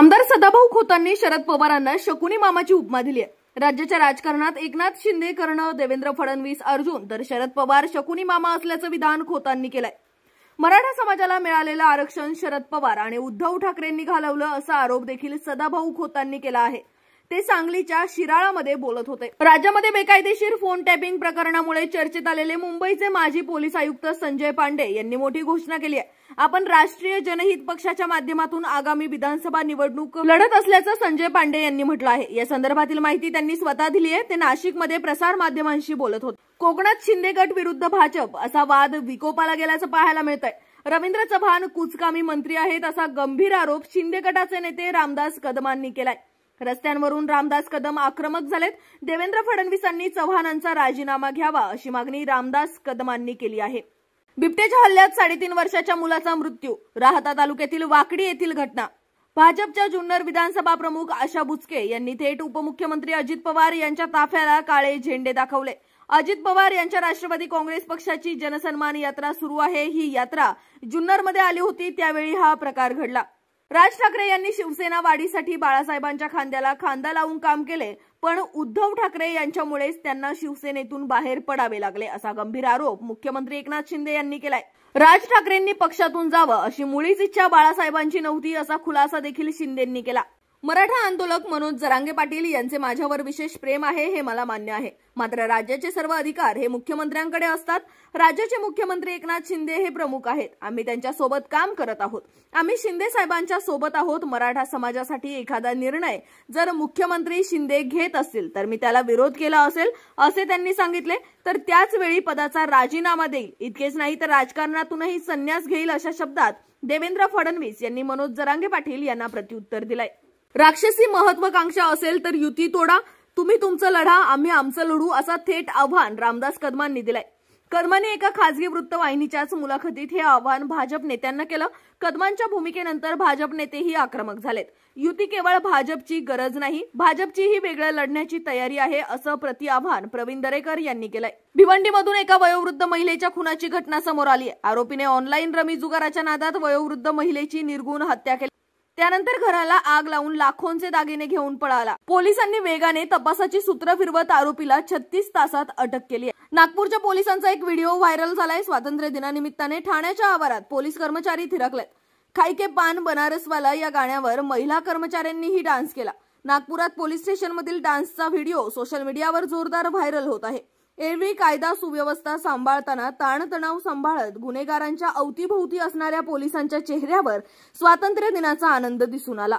आमदार सदाभाऊ खोतांनी शरद पवारांना शकुनी मामाची उपमा दिली आहे। राज्याच्या राजकारणात एकनाथ शिंदे कर्ण, देवेंद्र फडणवीस अर्जुन तर शरद पवार शकुनी मामा असल्याचं विधान खोतांनी केलंय। मराठा समाजाला मिळालेलं आरक्षण शरद पवार आणि उद्धव ठाकरेंनी घालवलं असा आरोप देखील सदाभाऊ खोतांनी केला आहे। ते सांगलीच्या शिराळामध्ये बोलत होते। राज्यामध्ये बेकायदेशीर फोन टॅपिंग प्रकरणामुळे चर्चेत आलेले मुंबईचे माजी पोलीस आयुक्त संजय पांडे यांनी मोठी घोषणा केली आहे। आपण राष्ट्रीय जनहित पक्षाच्या माध्यमातून आगामी विधानसभा निवडणूक लढत असल्याचं संजय पांडे यांनी म्हटलं आहे। या संदर्भातील माहिती त्यांनी स्वतः दिली आहे। ते नाशिकमध्ये प्रसार माध्यमांशी बोलत होते। कोकणात शिंदे गट विरुद्ध भाजप असा वाद विकोपाला गेल्याचं पाहायला मिळतंय। रवींद्र चव्हाण कुचकामी मंत्री आहेत असा गंभीर आरोप शिंदे गटाचे नेते रामदास कदमांनी केलाय। रस्त्यांवरून रामदास कदम आक्रमक झालेत। देवेंद्र फडणवीसांनी चव्हाणांचा राजीनामा घ्यावा अशी मागणी रामदास कदमांनी केली आहे। बिबट्याच्या हल्ल्यात 3.5 वर्षाच्या मुलाचा मृत्यू, राहता तालुक्यातील वाकडी येथील घटना। भाजपच्या जुन्नर विधानसभा प्रमुख आशा बुचके यांनी थेट उपमुख्यमंत्री अजित पवार यांच्या ताफ्याला काळे झेंडे दाखवले। अजित पवार यांच्या राष्ट्रवादी काँग्रेस पक्षाची जनसन्मान यात्रा सुरू आहे। ही यात्रा जुन्नरमध्ये आली होती, त्यावेळी हा प्रकार घडला। राज ठाकरे यांनी शिवसेना वाढीसाठी बाळासाहेबांच्या खांद्याला खांदा लावून काम केले, पण उद्धव ठाकरे यांच्यामुळेच त्यांना शिवसेनेतून बाहेर पडावे लागले असा गंभीर आरोप मुख्यमंत्री एकनाथ शिंदे यांनी केलाय। राज ठाकरेंनी पक्षातून जावं अशी मुळीच इच्छा बाळासाहेबांची नव्हती असा खुलासा देखील शिंदेंनी केला। मराठा आंदोलक मनोज जरांगे पाटील यांचे माझ्यावर विशेष प्रेम आहे हे मला मान्य आहे, मात्र राज्याचे सर्व अधिकार हे मुख्यमंत्र्यांकडे असतात। राज्याचे मुख्यमंत्री एकनाथ शिंदे हे प्रमुख आहेत। आम्ही त्यांच्या सोबत काम करत आहोत। आम्ही शिंदे साहेबांच्या सोबत आहोत। मराठा समाजासाठी एखादा निर्णय जर मुख्यमंत्री शिंदे घेत असतील तर मी त्याला विरोध केला असेल असे त्यांनी सांगितले, तर त्याच वेळी पदाचा राजीनामा देईल। इतकेच नाही तर राजकारणातूनही संन्यास घेईल अशा शब्दात देवेंद्र फडणवीस यांनी मनोज जरांगे पाटील यांना प्रत्युत्तर दिलंय। राक्षसी महत्वाकांक्षा असेल तर युती तोडा, तुम्ही तुमचं लढा, आम्ही आमचं लढू असा थेट आव्हान रामदास कदमांनी दिलंय। कदमांनी एका खासगी वृत्तवाहिनीच्याच मुलाखतीत हे आव्हान भाजप नेत्यांना केलं। कदमांच्या भूमिकेनंतर भाजप नेतेही आक्रमक झालेत। युती केवळ भाजपची गरज नाही, भाजपचीही वेगळं लढण्याची तयारी आहे असं प्रतिआव्हान प्रवीण दरेकर यांनी केलंय। भिवंडीमधून एका वयोवृद्ध महिलेच्या खुनाची घटना समोर आली आहे। आरोपीने ऑनलाईन रमी जुगाराच्या नादात वयोवृद्ध महिलेची निर्घृण हत्या केली, त्यानंतर घराला आग लावून लाखोंचे दागिने घेऊन पळाला। पोलिसांनी वेगाने तपासाची सूत्र फिरवत आरोपीला 36 तासात अटक केली आहे। नागपूरच्या पोलिसांचा एक व्हिडिओ व्हायरल झालाय। स्वातंत्र्य दिनानिमित्ताने ठाण्याच्या आवारात पोलीस कर्मचारी थिरकलेत। खाई के पान बनारसवाला या गाण्यावर महिला कर्मचाऱ्यांनीही डान्स केला। नागपुरात पोलीस स्टेशनमधील डान्सचा व्हिडिओ सोशल मीडियावर जोरदार व्हायरल होत आहे। एरवी कायदा सुव्यवस्था सांभाळताना ताणतणाव सांभाळत गुन्हेगारांच्या अवतीभोवती असणाऱ्या पोलिसांच्या चेहऱ्यावर स्वातंत्र्य दिनाचा आनंद दिसून आला।